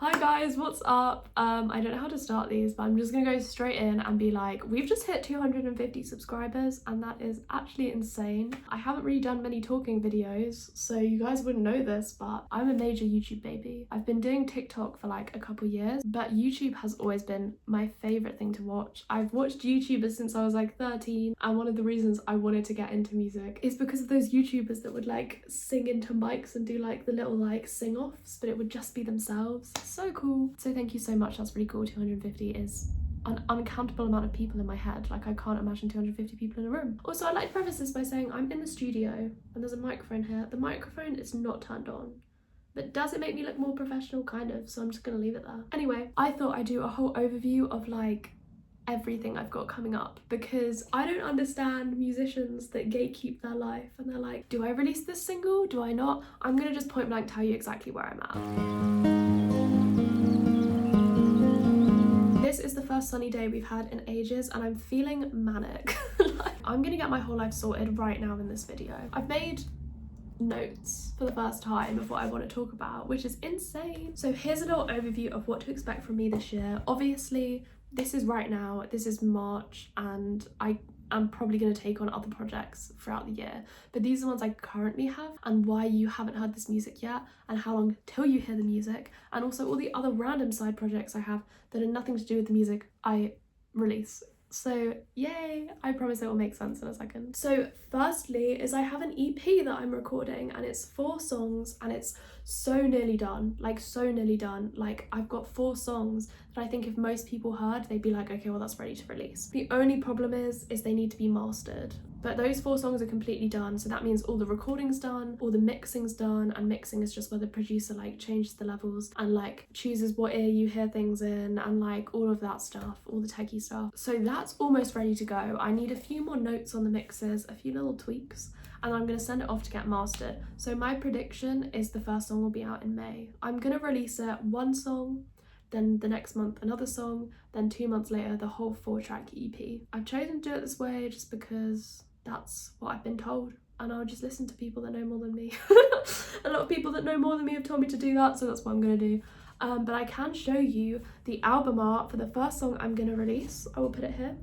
Hi guys, what's up? I don't know how to start these, but I'm just gonna go straight in and be like, we've just hit 250 subscribers and that is actually insane. I haven't really done many talking videos, so you guys wouldn't know this, but I'm a major YouTube baby. I've been doing TikTok for like a couple years, but YouTube has always been my favorite thing to watch. I've watched YouTubers since I was like 13, and one of the reasons I wanted to get into music is because of those YouTubers that would like sing into mics and do like the little like sing-offs, but it would just be themselves. So cool. So thank you so much, that's really cool. 250 is an uncountable amount of people in my head. Like I can't imagine 250 people in a room. Also, I'd like to preface this by saying I'm in the studio and there's a microphone here. The microphone is not turned on. But does it make me look more professional? Kind of, so I'm just gonna leave it there. Anyway, I thought I'd do a whole overview of like everything I've got coming up, because I don't understand musicians that gatekeep their life and they're like, do I release this single? Do I not? I'm gonna just point blank tell you exactly where I'm at. This is the first sunny day we've had in ages and I'm feeling manic. Like, I'm gonna get my whole life sorted right now in this video. I've made notes for the first time of what I want to talk about, which is insane. So here's a little overview of what to expect from me this year. Obviously, this is right now, this is March, and I'm probably going to take on other projects throughout the year, but these are the ones I currently have and why you haven't heard this music yet and how long till you hear the music, and also all the other random side projects I have that are nothing to do with the music I release. So yay, I promise it will make sense in a second. So firstly is I have an EP that I'm recording and it's 4 songs and it's so nearly done, like so nearly done. Like I've got 4 songs that I think if most people heard, they'd be like, okay, well that's ready to release. The only problem is they need to be mastered. But those 4 songs are completely done, so that means all the recording's done, all the mixing's done, and mixing is just where the producer like changes the levels and like chooses what ear you hear things in and like all of that stuff, all the techie stuff. So that's almost ready to go. I need a few more notes on the mixes, a few little tweaks, and I'm gonna send it off to get mastered. So my prediction is the first song will be out in May. I'm gonna release it 1 song, then the next month another song, then 2 months later the whole 4-track EP. I've chosen to do it this way just because that's what I've been told, and I'll just listen to people that know more than me. A lot of people that know more than me have told me to do that, so that's what I'm gonna do. But I can show you the album art for the first song I'm gonna release. I will put it here.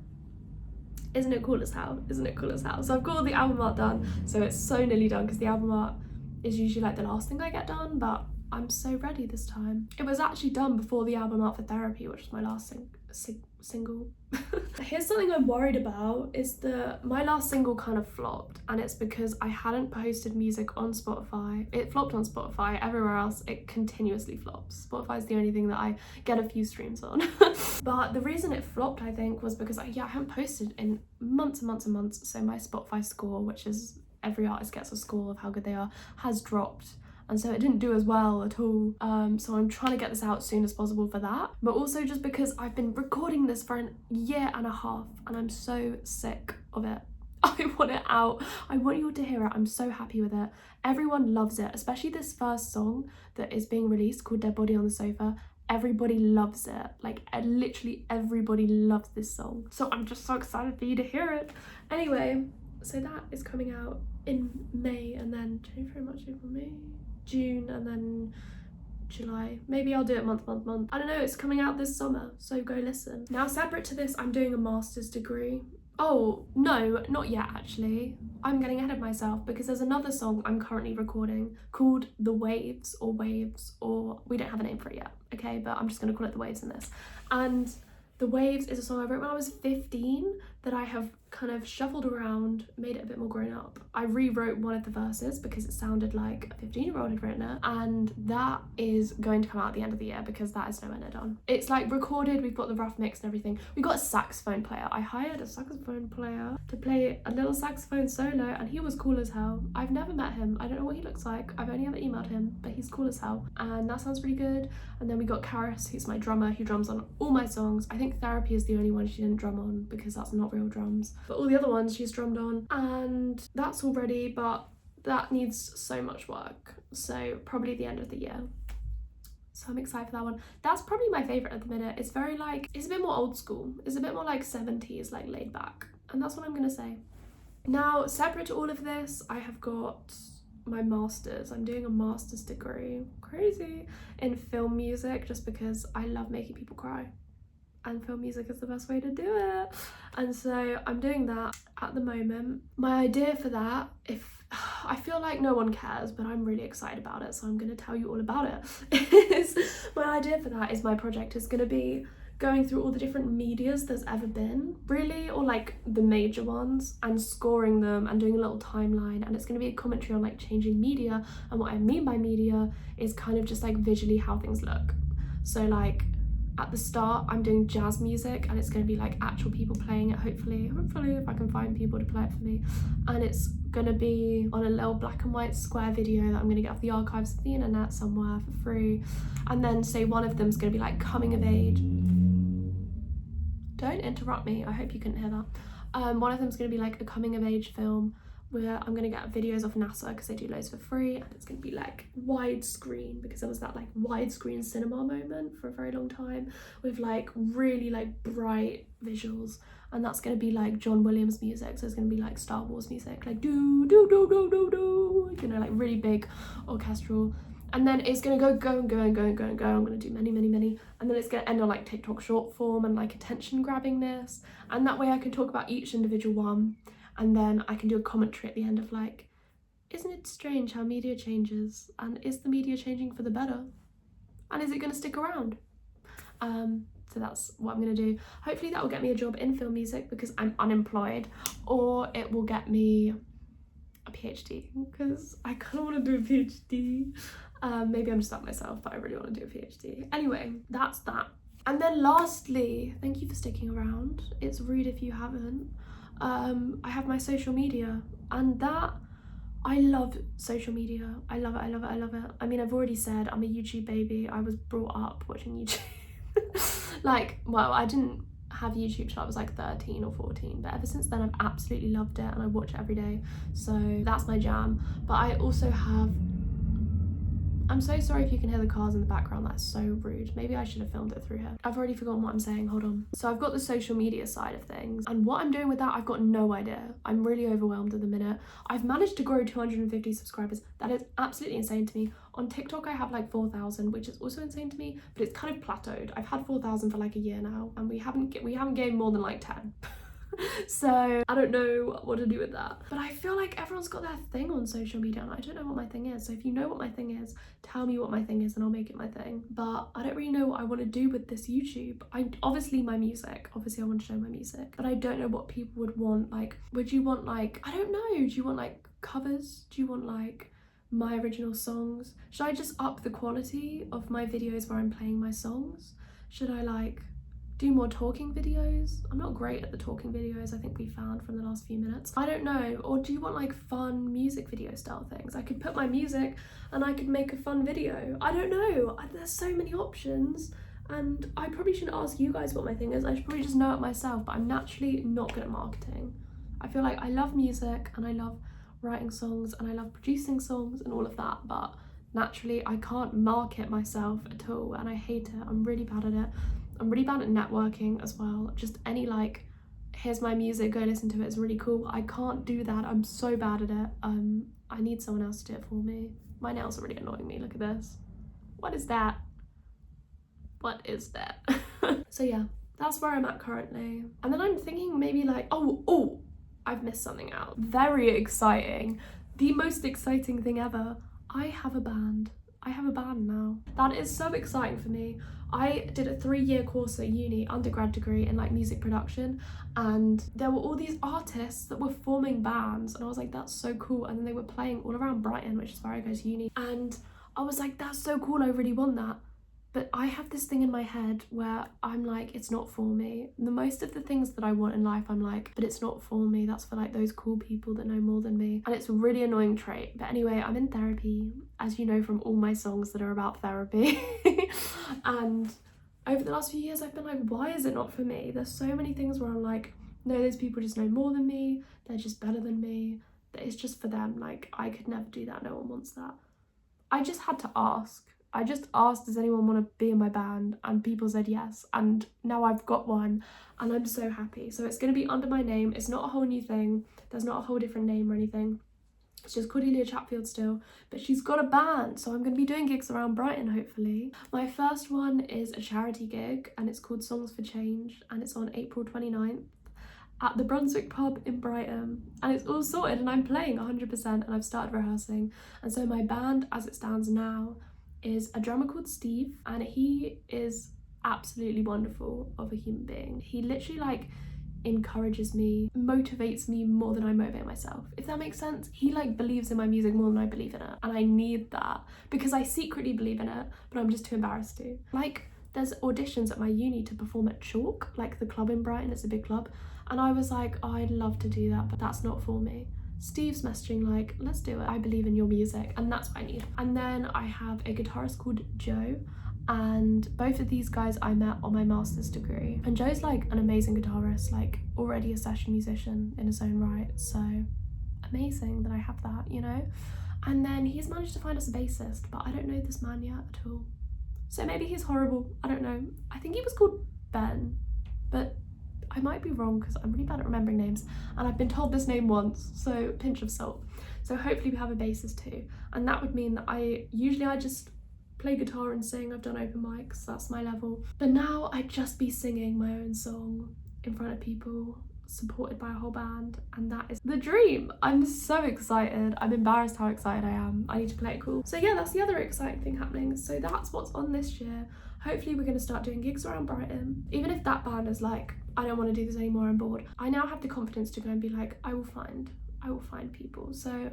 Isn't it cool as hell? Isn't it cool as hell? So I've got all the album art done, so it's so nearly done because the album art is usually like the last thing I get done, but I'm so ready this time. It was actually done before the album art for Therapy, which was my last single. Here's something I'm worried about is my last single kind of flopped, and it's because I hadn't posted music on Spotify. It flopped on Spotify. Everywhere else it continuously flops. Spotify is the only thing that I get a few streams on. But the reason it flopped, I think, was because I haven't posted in months and months and months, so my Spotify score, which is every artist gets a score of how good they are, has dropped. And so it didn't do as well at all. So I'm trying to get this out as soon as possible for that, but also just because I've been recording this for a year and a half and I'm so sick of it. I want it out. I want you all to hear it. I'm so happy with it. Everyone loves it, especially this first song that is being released called Dead Body on the Sofa. Everybody loves it. Like literally everybody loves this song. So I'm just so excited for you to hear it. Anyway, so that is coming out in May, and then June, and then July. Maybe I'll do it month. I don't know, it's coming out this summer, so go listen. Now, separate to this, I'm doing a master's degree. Oh, no, not yet actually. I'm getting ahead of myself because there's another song I'm currently recording called The Waves, or we don't have a name for it yet, okay? But I'm just gonna call it The Waves in this. And The Waves is a song I wrote when I was 15 that I have kind of shuffled around, made it a bit more grown up. I rewrote one of the verses because it sounded like a 15-year-old had written it, and that is going to come out at the end of the year because that is nowhere near done. It's like recorded, we've got the rough mix and everything. We got a saxophone player. I hired a saxophone player to play a little saxophone solo, and he was cool as hell. I've never met him. I don't know what he looks like. I've only ever emailed him, but he's cool as hell, and that sounds really good. And then we got Karis, who's my drummer, who drums on all my songs. I think Therapy is the only one she didn't drum on because that's not real drums, but all the other ones she's drummed on, and that's all ready, but that needs so much work, so probably the end of the year. So I'm excited for that one. That's probably my favorite at the minute. It's very like, it's a bit more old school, it's a bit more like 70s, like laid back, and that's what I'm gonna say. Now, separate to all of this, I have got my master's. I'm doing a master's degree, crazy, in film music, just because I love making people cry. And film music is the best way to do it. And so I'm doing that at the moment. My idea for that, I feel like no one cares, but I'm really excited about it, so I'm going to tell you all about it. My idea for that is my project is going to be going through all the different medias there's ever been, really, or like the major ones, and scoring them and doing a little timeline. And it's going to be a commentary on like changing media, and what I mean by media is kind of just like visually how things look. So like at the start I'm doing jazz music, and it's going to be like actual people playing it, hopefully if I can find people to play it for me. And it's going to be on a little black and white square video that I'm going to get off the archives of the internet somewhere for free. And then say one of them's going to be like coming of age. Don't interrupt me, I hope you couldn't hear that. One of them's going to be like a coming of age film where I'm going to get videos off NASA because they do loads for free, and it's going to be like widescreen, because there was that like widescreen cinema moment for a very long time with like really like bright visuals. And that's going to be like John Williams music, so it's going to be like Star Wars music, like do do do do do do, you know, like really big orchestral. And then it's going to go and go and go and go and go. I'm going to do many, and then it's going to end on like TikTok short form and like attention grabbingness, and that way I can talk about each individual one, and then I can do a commentary at the end of like, isn't it strange how media changes, and is the media changing for the better, and is it going to stick around? So that's what I'm going to do. Hopefully that will get me a job in film music because I'm unemployed, or it will get me a PhD because I kind of want to do a PhD. Maybe I'm just up myself, but I really want to do a PhD. Anyway, that's that. And then lastly, thank you for sticking around. It's rude if you haven't. I have my social media, and that, I love social media. I love it, I love it, I love it. I mean, I've already said I'm a YouTube baby. I was brought up watching YouTube. Like, well, I didn't have YouTube till I was like 13 or 14, but ever since then I've absolutely loved it, and I watch it every day, so that's my jam. But I also have, I'm so sorry if you can hear the cars in the background, that's so rude. Maybe I should have filmed it through here. I've already forgotten what I'm saying, hold on. So I've got the social media side of things, and what I'm doing with that, I've got no idea. I'm really overwhelmed at the minute. I've managed to grow 250 subscribers. That is absolutely insane to me. On TikTok I have like 4,000, which is also insane to me, but it's kind of plateaued. I've had 4,000 for like a year now, and we haven't gained more than like 10. So I don't know what to do with that, but I feel like everyone's got their thing on social media, and I don't know what my thing is. So if you know what my thing is, tell me what my thing is and I'll make it my thing. But I don't really know what I want to do with this YouTube. Obviously my music, obviously I want to show my music, but I don't know what people would want. Like, would you want like, I don't know, do you want like covers? Do you want like my original songs? Should I just up the quality of my videos where I'm playing my songs? Should I like do more talking videos? I'm not great at the talking videos, I think we found from the last few minutes. I don't know. Or do you want like fun music video style things? I could put my music and I could make a fun video. I don't know. There's so many options, and I probably shouldn't ask you guys what my thing is. I should probably just know it myself, but I'm naturally not good at marketing. I feel like I love music and I love writing songs and I love producing songs and all of that, but naturally I can't market myself at all, and I hate it. I'm really bad at it. I'm really bad at networking as well. Just any like, here's my music, go listen to it, it's really cool. I can't do that. I'm so bad at it. I need someone else to do it for me. My nails are really annoying me. Look at this. What is that? What is that? So yeah, that's where I'm at currently. And then I'm thinking maybe like, oh, I've missed something out. Very exciting. The most exciting thing ever. I have a band. I have a band now. That is so exciting for me. I did a 3-year course at uni, undergrad degree in like music production, and there were all these artists that were forming bands, and I was like, that's so cool. And then they were playing all around Brighton, which is where I go to uni, and I was like, that's so cool, I really want that. But I have this thing in my head where I'm like, it's not for me. The most of the things that I want in life, I'm like, but it's not for me. That's for like those cool people that know more than me. And it's a really annoying trait. But anyway, I'm in therapy, as you know from all my songs that are about therapy. And over the last few years, I've been like, why is it not for me? There's so many things where I'm like, no, those people just know more than me. They're just better than me. It's just for them. Like, I could never do that. No one wants that. I just had to ask. I just asked, does anyone want to be in my band? And people said yes. And now I've got one and I'm so happy. So it's going to be under my name. It's not a whole new thing. There's not a whole different name or anything. It's just Cordelia Chatfield still, but she's got a band, so I'm going to be doing gigs around Brighton, hopefully. My first one is a charity gig, and it's called Songs for Change, and it's on April 29th at the Brunswick pub in Brighton, and it's all sorted and I'm playing 100% and I've started rehearsing. And so my band, as it stands now, is a drummer called Steve, and he is absolutely wonderful of a human being. He literally like encourages me, motivates me more than I motivate myself, if that makes sense. He like believes in my music more than I believe in it, and I need that because I secretly believe in it, but I'm just too embarrassed to. Like, there's auditions at my uni to perform at Chalk, like the club in Brighton. It's a big club, and I was like, oh, I'd love to do that, but that's not for me. Steve's messaging like, let's do it, I believe in your music, and that's what I need. And then I have a guitarist called Joe, and both of these guys I met on my master's degree, and Joe's like an amazing guitarist, like already a session musician in his own right, so amazing that I have that, you know. And then he's managed to find us a bassist, but I don't know this man yet at all, so maybe he's horrible, I don't know. I think he was called Ben, but I might be wrong because I'm really bad at remembering names, and I've been told this name once, so pinch of salt. So hopefully we have a bassist too, and that would mean that I just play guitar and sing. I've done open mics, that's my level, but now I'd just be singing my own song in front of people, supported by a whole band, and that is the dream. I'm so excited. I'm embarrassed how excited I am. I need to play it cool. So yeah, that's the other exciting thing happening. So that's what's on this year. Hopefully we're going to start doing gigs around Brighton. Even if that band is like, I don't want to do this anymore, I'm bored, I now have the confidence to go and be like, I will find people. So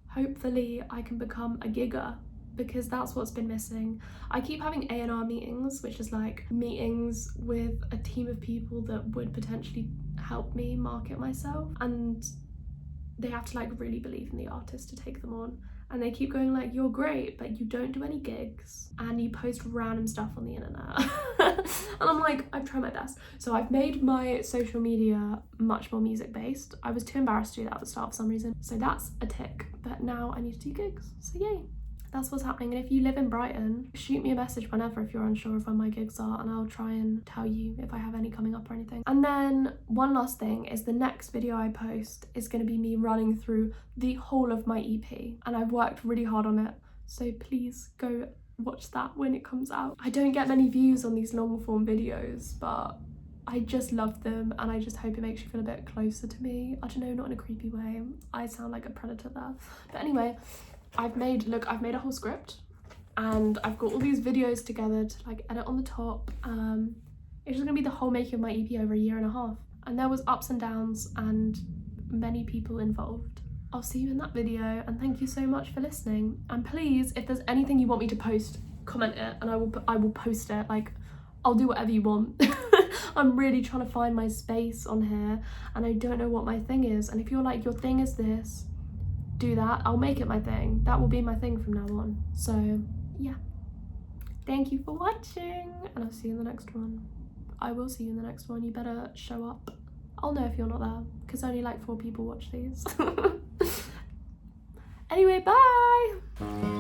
hopefully I can become a gigger, because that's what's been missing. I keep having A&R meetings, which is like meetings with a team of people that would potentially help me market myself, and they have to like really believe in the artist to take them on. And they keep going like, you're great, but you don't do any gigs and you post random stuff on the internet. And I'm like, I've tried my best. So I've made my social media much more music based. I was too embarrassed to do that at the start for some reason, so that's a tick. But now I need to do gigs, so yay. That's what's happening. And if you live in Brighton, shoot me a message whenever if you're unsure of when my gigs are, and I'll try and tell you if I have any coming up or anything. And then one last thing is the next video I post is going to be me running through the whole of my EP, and I've worked really hard on it, so please go watch that when it comes out. I don't get many views on these long form videos, but I just love them, and I just hope it makes you feel a bit closer to me. I don't know, not in a creepy way. I sound like a predator there. But anyway, I've made a whole script, and I've got all these videos together to like edit on the top. It's just gonna be the whole making of my EP over a year and a half, and there was ups and downs and many people involved. I'll see you in that video, and thank you so much for listening. And please, if there's anything you want me to post, comment it and I will post it. Like, I'll do whatever you want. I'm really trying to find my space on here, and I don't know what my thing is. And if you're like, your thing is this, do that. I'll make it my thing. That will be my thing from now on. So yeah, thank you for watching, and I'll see you in the next one. I will see you in the next one. You better show up. I'll know if you're not there, because only like 4 people watch these. Anyway, bye.